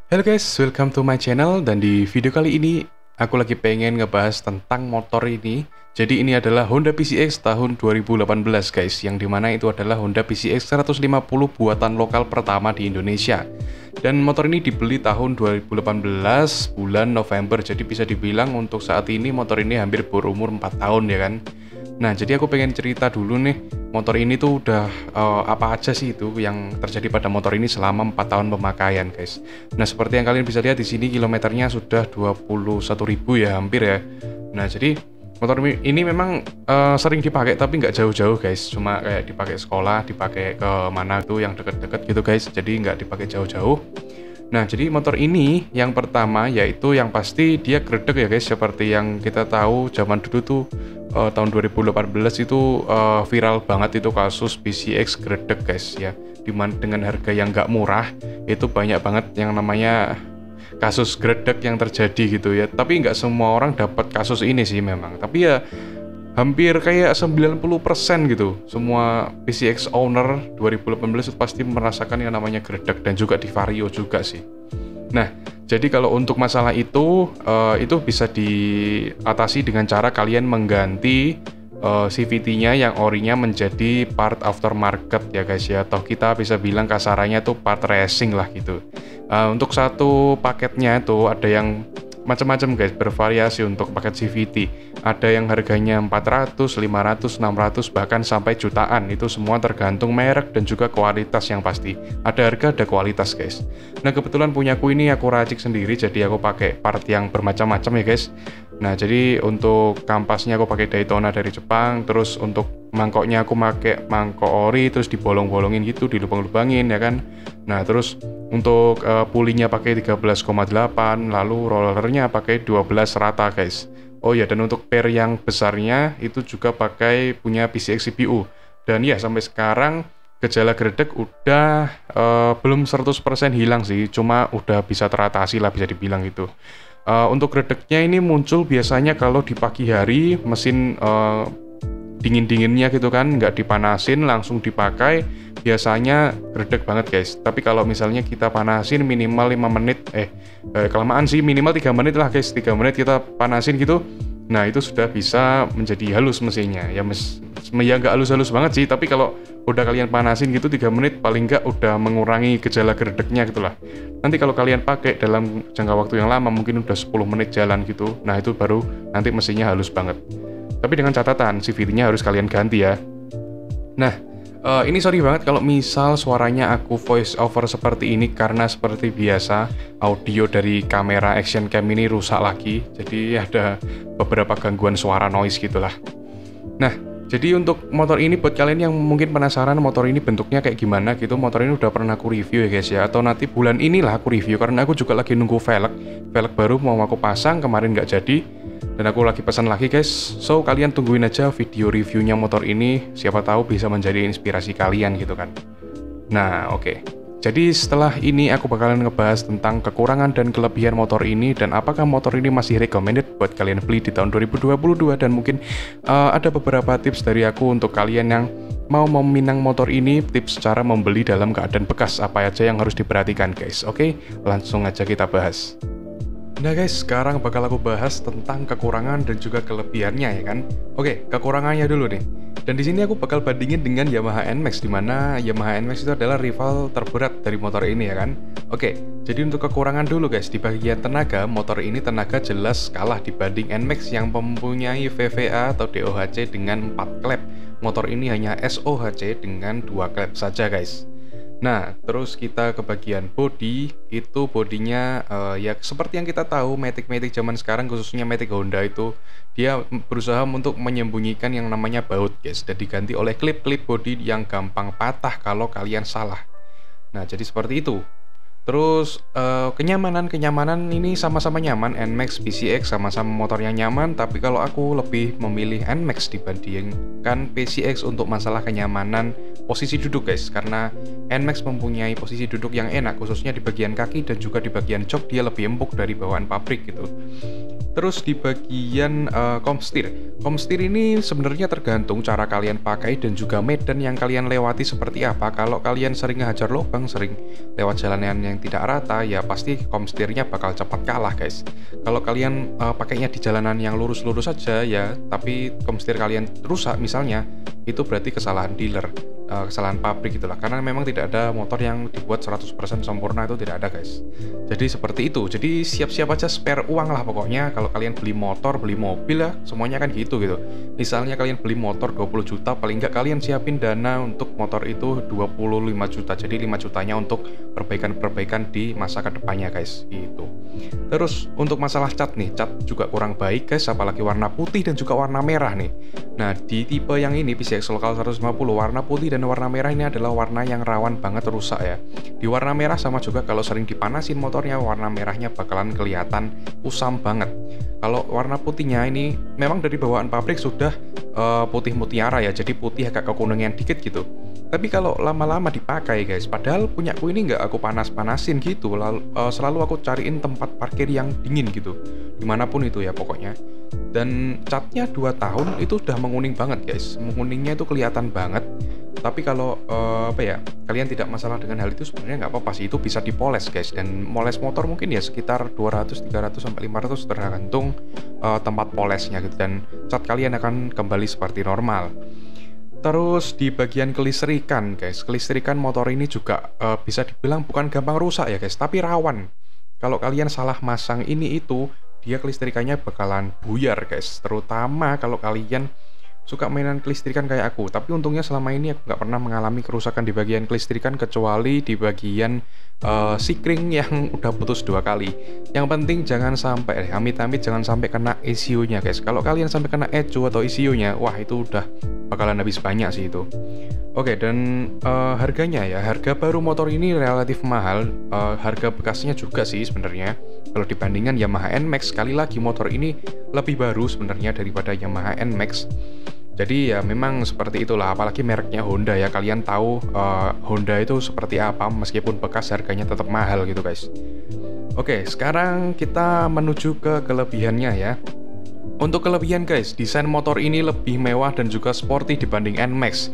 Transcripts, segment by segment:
Halo guys, welcome to my channel. Dan di video kali ini aku lagi pengen ngebahas tentang motor ini. Jadi ini adalah Honda PCX tahun 2018 guys, yang dimana itu adalah Honda PCX 150 buatan lokal pertama di Indonesia. Dan motor ini dibeli tahun 2018 bulan November. Jadi bisa dibilang untuk saat ini motor ini hampir berumur 4 tahun ya kan. Nah, jadi aku pengen cerita dulu nih, motor ini tuh udah apa aja sih itu yang terjadi pada motor ini selama 4 tahun pemakaian, guys. Nah, seperti yang kalian bisa lihat di sini kilometernya sudah 21.000 ya, hampir ya. Nah, jadi motor ini memang sering dipakai tapi nggak jauh-jauh, guys. Cuma kayak dipakai sekolah, dipakai ke mana tuh yang deket-deket gitu, guys. Jadi nggak dipakai jauh-jauh. Nah, jadi motor ini yang pertama yaitu yang pasti dia gredek ya guys, seperti yang kita tahu zaman dulu tuh tahun 2018 itu viral banget itu kasus PCX gredek guys ya. Dimana dengan harga yang nggak murah itu banyak banget yang namanya kasus gredek yang terjadi gitu ya. Tapi nggak semua orang dapat kasus ini sih memang. Tapi ya hampir kayak 90% gitu. Semua PCX owner 2018 itu pasti merasakan yang namanya gredek dan juga di Vario juga sih. Nah, jadi kalau untuk masalah itu bisa diatasi dengan cara kalian mengganti CVT-nya yang orinya menjadi part aftermarket ya guys ya. Atau kita bisa bilang kasarannya tuh part racing lah gitu. Untuk satu paketnya tuh ada yang macam-macam guys, bervariasi untuk paket CVT. Ada yang harganya 400, 500, 600, bahkan sampai jutaan. Itu semua tergantung merek dan juga kualitas yang pasti. Ada harga, ada kualitas guys. Nah, kebetulan punyaku ini aku racik sendiri, jadi aku pakai part yang bermacam-macam ya guys. Nah, jadi untuk kampasnya aku pakai Daytona dari Jepang. Terus untuk mangkoknya aku pakai mangkok ori, terus dibolong-bolongin gitu, dilubang-lubangin ya kan. Nah, terus untuk pulinya pakai 13,8, lalu rollernya pakai 12 rata guys. Oh ya, dan untuk per yang besarnya itu juga pakai punya PCX CPU. Dan ya sampai sekarang gejala gredek udah belum 100% hilang sih, cuma udah bisa teratasi lah bisa dibilang gitu. Untuk gredeknya ini muncul biasanya kalau di pagi hari mesin dingin-dinginnya gitu kan, nggak dipanasin langsung dipakai, biasanya gredek banget guys. Tapi kalau misalnya kita panasin minimal 5 menit, kelamaan sih, minimal 3 menit lah guys, 3 menit kita panasin gitu, nah itu sudah bisa menjadi halus mesinnya ya. Ya nggak halus-halus banget sih, tapi kalau udah kalian panasin gitu 3 menit paling nggak udah mengurangi gejala gredeknya gitulah. Nanti kalau kalian pakai dalam jangka waktu yang lama, mungkin udah 10 menit jalan gitu, nah itu baru nanti mesinnya halus banget. Tapi dengan catatan CVT-nya harus kalian ganti ya. Nah, ini sorry banget kalau misal suaranya aku voice over seperti ini, karena seperti biasa audio dari kamera action cam ini rusak lagi. Jadi ada beberapa gangguan suara noise gitulah. Nah, jadi untuk motor ini buat kalian yang mungkin penasaran motor ini bentuknya kayak gimana gitu, motor ini udah pernah aku review ya guys ya. Atau nanti bulan inilah aku review, karena aku juga lagi nunggu velg baru mau aku pasang, kemarin nggak jadi. Dan aku lagi pesan lagi guys. So kalian tungguin aja video reviewnya motor ini, siapa tahu bisa menjadi inspirasi kalian gitu kan. Nah oke. Jadi setelah ini aku bakalan ngebahas tentang kekurangan dan kelebihan motor ini, dan apakah motor ini masih recommended buat kalian beli di tahun 2022. Dan mungkin ada beberapa tips dari aku untuk kalian yang mau meminang motor ini, tips cara membeli dalam keadaan bekas, apa aja yang harus diperhatikan guys. Oke, langsung aja kita bahas. Nah guys, sekarang bakal aku bahas tentang kekurangan dan juga kelebihannya ya kan. Oke, kekurangannya dulu nih. Dan di sini aku bakal bandingin dengan Yamaha NMAX, di mana Yamaha NMAX itu adalah rival terberat dari motor ini ya kan. Oke, jadi untuk kekurangan dulu guys, di bagian tenaga, motor ini tenaga jelas kalah dibanding NMAX yang mempunyai VVA atau DOHC dengan 4 klep. Motor ini hanya SOHC dengan 2 klep saja guys. Nah, terus kita ke bagian body, itu bodinya ya seperti yang kita tahu, Matic zaman sekarang khususnya Matic Honda itu dia berusaha untuk menyembunyikan yang namanya baut guys, dan diganti oleh klip-klip body yang gampang patah kalau kalian salah. Nah, jadi seperti itu. Terus kenyamanan ini sama-sama nyaman, NMAX, PCX sama-sama motor yang nyaman, tapi kalau aku lebih memilih NMAX dibandingkan PCX untuk masalah kenyamanan posisi duduk guys, karena NMAX mempunyai posisi duduk yang enak, khususnya di bagian kaki dan juga di bagian jok dia lebih empuk dari bawaan pabrik gitu. Terus di bagian komstir ini sebenarnya tergantung cara kalian pakai dan juga medan yang kalian lewati seperti apa. Kalau kalian sering ngehajar lubang, sering lewat jalanan yang yang tidak rata, ya pasti komsetirnya bakal cepat kalah guys. Kalau kalian pakainya di jalanan yang lurus-lurus saja ya, tapi komsetir kalian rusak misalnya, itu berarti kesalahan dealer, kesalahan pabrik gitulah. Karena memang tidak ada motor yang dibuat 100% sempurna, itu tidak ada guys. Jadi seperti itu. Jadi siap-siap aja spare uang lah pokoknya. Kalau kalian beli motor, beli mobil ya, semuanya kan gitu. Misalnya kalian beli motor 20 juta, paling nggak kalian siapin dana untuk motor itu 25 juta. Jadi 5 jutanya untuk perbaikan-perbaikan di masa kedepannya guys. Gitu. Terus untuk masalah cat nih, cat juga kurang baik guys, apalagi warna putih dan juga warna merah nih. Nah, di tipe yang ini PCX Local 150, warna putih dan warna merah ini adalah warna yang rawan banget rusak ya. Di warna merah sama juga kalau sering dipanasin motornya, warna merahnya bakalan kelihatan kusam banget. Kalau warna putihnya ini memang dari bawaan pabrik sudah putih mutiara ya, jadi putih agak kekuningan dikit gitu. Tapi kalau lama-lama dipakai guys, padahal punyaku ini nggak aku panas-panasin gitu, selalu aku cariin tempat parkir yang dingin gitu, dimanapun itu ya pokoknya. Dan catnya 2 tahun itu udah menguning banget guys, menguningnya itu kelihatan banget. Tapi kalau kalian tidak masalah dengan hal itu, sebenarnya nggak apa-apa sih, itu bisa dipoles guys. Dan moles motor mungkin ya sekitar 200, 300 sampai 500 tergantung tempat polesnya gitu, dan cat kalian akan kembali seperti normal. Terus di bagian kelistrikan guys, kelistrikan motor ini juga bisa dibilang bukan gampang rusak ya guys, tapi rawan. Kalau kalian salah masang ini itu, dia kelistrikannya bakalan buyar guys, terutama kalau kalian suka mainan kelistrikan kayak aku. Tapi untungnya selama ini aku nggak pernah mengalami kerusakan di bagian kelistrikan, kecuali di bagian sikring yang udah putus 2 kali. Yang penting jangan sampai amit-amit jangan sampai kena ECU-nya guys. Kalau kalian sampai kena ECU atau ECU-nya, wah itu udah bakalan habis banyak sih itu. Oke, dan harganya ya, harga baru motor ini relatif mahal, harga bekasnya juga sih sebenarnya. Kalau dibandingkan Yamaha NMAX, sekali lagi motor ini lebih baru sebenarnya daripada Yamaha NMAX. Jadi ya memang seperti itulah, apalagi mereknya Honda ya, kalian tahu Honda itu seperti apa, meskipun bekas harganya tetap mahal gitu guys. Oke, sekarang kita menuju ke kelebihannya ya. Untuk kelebihan guys, desain motor ini lebih mewah dan juga sporty dibanding NMAX.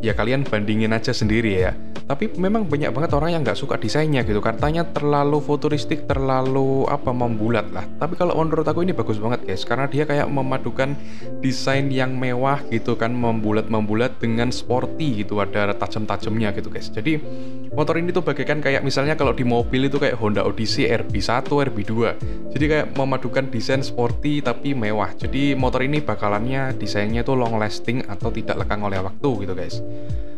Ya kalian bandingin aja sendiri ya. Tapi memang banyak banget orang yang nggak suka desainnya gitu, katanya terlalu futuristik, terlalu membulat lah. Tapi kalau menurut aku ini bagus banget guys, karena dia kayak memadukan desain yang mewah gitu kan, membulat-membulat dengan sporty gitu, ada tajam-tajamnya gitu guys. Jadi motor ini tuh bagaikan kayak misalnya kalau di mobil itu kayak Honda Odyssey RB1, RB2. Jadi kayak memadukan desain sporty tapi mewah. Jadi motor ini bakalannya desainnya tuh long lasting atau tidak lekang oleh waktu gitu guys.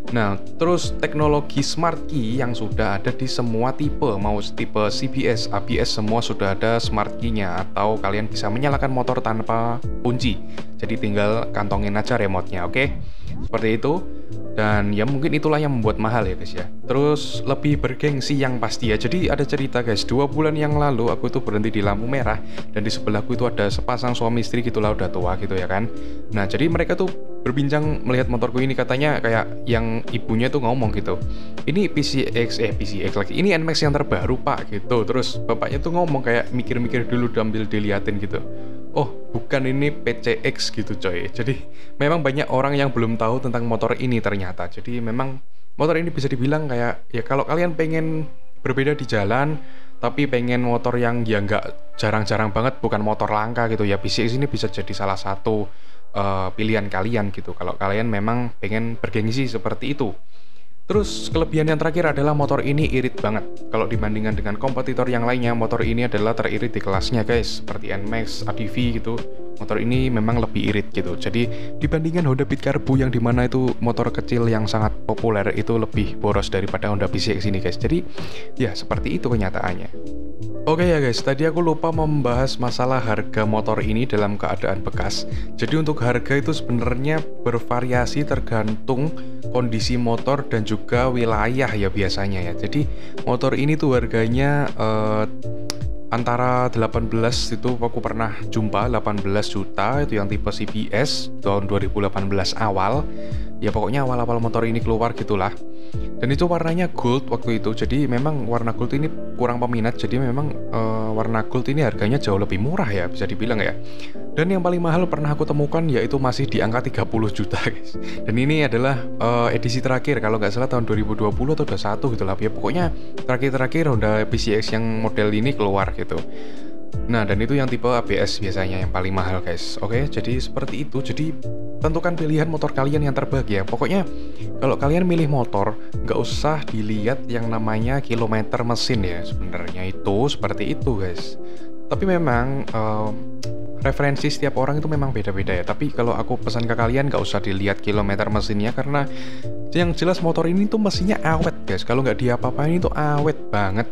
Nah, terus teknologi Smart Key yang sudah ada di semua tipe, mau tipe CBS, ABS, semua sudah ada Smart Key-nya, atau kalian bisa menyalakan motor tanpa kunci. Jadi tinggal kantongin aja remote-nya, oke? Seperti itu. Dan ya mungkin itulah yang membuat mahal ya guys ya. Terus lebih bergengsi yang pasti ya. Jadi ada cerita guys, 2 bulan yang lalu aku itu berhenti di lampu merah, dan di sebelahku itu ada sepasang suami istri gitulah, udah tua gitu ya kan. Nah, jadi mereka tuh berbincang melihat motorku ini, katanya kayak yang ibunya tuh ngomong gitu, ini PCX lagi, ini NMAX yang terbaru pak gitu. Terus bapaknya tuh ngomong kayak mikir-mikir dulu sambil diliatin gitu, oh bukan, ini PCX gitu coy. Jadi memang banyak orang yang belum tahu tentang motor ini ternyata. Jadi memang motor ini bisa dibilang kayak ya, kalau kalian pengen berbeda di jalan tapi pengen motor yang ya nggak jarang-jarang banget, bukan motor langka gitu ya, PCX ini bisa jadi salah satu pilihan kalian gitu, kalau kalian memang pengen bergengsi seperti itu. Terus kelebihan yang terakhir adalah motor ini irit banget. Kalau dibandingkan dengan kompetitor yang lainnya, motor ini adalah teririt di kelasnya guys, seperti NMAX, ADV gitu. Motor ini memang lebih irit gitu. Jadi dibandingkan Honda Beat Carbu yang dimana itu motor kecil yang sangat populer, itu lebih boros daripada Honda PCX ini guys. Jadi ya seperti itu kenyataannya. Oke ya guys, tadi aku lupa membahas masalah harga motor ini dalam keadaan bekas. Jadi untuk harga itu sebenarnya bervariasi tergantung kondisi motor dan juga wilayah ya biasanya ya. Jadi motor ini tuh harganya antara 18 itu aku pernah jumpa 18 juta itu yang tipe CBS tahun 2018 awal. Ya pokoknya awal-awal motor ini keluar gitulah. Dan itu warnanya gold waktu itu. Jadi memang warna gold ini kurang peminat. Jadi memang warna gold ini harganya jauh lebih murah ya, bisa dibilang ya. Dan yang paling mahal pernah aku temukan yaitu masih di angka 30 juta guys. Dan ini adalah edisi terakhir kalau nggak salah tahun 2020 atau 21 gitu lah. Ya pokoknya terakhir-terakhir Honda PCX yang model ini keluar gitu. Nah, dan itu yang tipe ABS biasanya yang paling mahal guys. Oke, jadi seperti itu. Jadi tentukan pilihan motor kalian yang terbaik ya. Pokoknya kalau kalian milih motor, nggak usah dilihat yang namanya kilometer mesin ya. Sebenarnya itu seperti itu guys. Tapi memang referensi setiap orang itu memang beda-beda ya. Tapi kalau aku pesan ke kalian nggak usah dilihat kilometer mesinnya, karena yang jelas motor ini tuh mesinnya awet guys. Kalau nggak diapa-apain itu awet banget.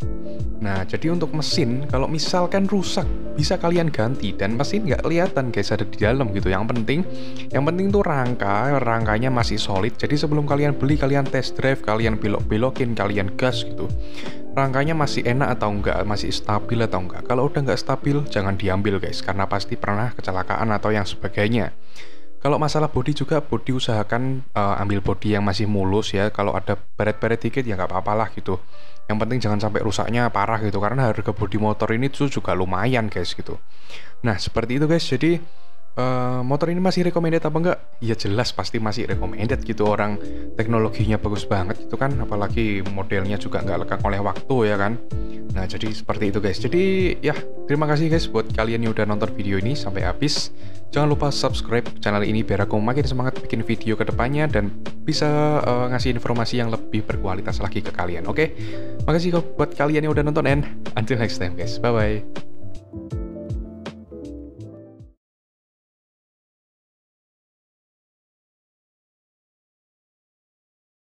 Nah, jadi untuk mesin, kalau misalkan rusak, bisa kalian ganti. Dan mesin nggak kelihatan guys ada di dalam gitu. Yang penting tuh rangkanya masih solid. Jadi sebelum kalian beli, kalian test drive, kalian belok-belokin, kalian gas gitu. Rangkanya masih enak atau enggak, masih stabil atau enggak. Kalau udah nggak stabil, jangan diambil guys. Karena pasti pernah kecelakaan atau yang sebagainya. Kalau masalah bodi juga, bodi usahakan ambil bodi yang masih mulus ya. Kalau ada beret-beret dikit ya nggak apa-apa lah gitu. Yang penting jangan sampai rusaknya parah gitu, karena harga bodi motor ini tuh juga lumayan guys gitu. Nah seperti itu guys. Jadi motor ini masih recommended apa enggak? Ya jelas pasti masih recommended gitu. Orang teknologinya bagus banget itu kan, apalagi modelnya juga nggak lekang oleh waktu ya kan. Nah jadi seperti itu guys. Jadi ya terima kasih guys buat kalian yang udah nonton video ini sampai habis. Jangan lupa subscribe channel ini biar aku makin semangat bikin video kedepannya dan bisa ngasih informasi yang lebih berkualitas lagi ke kalian. Oke, makasih buat kalian yang udah nonton, and until next time guys, bye bye.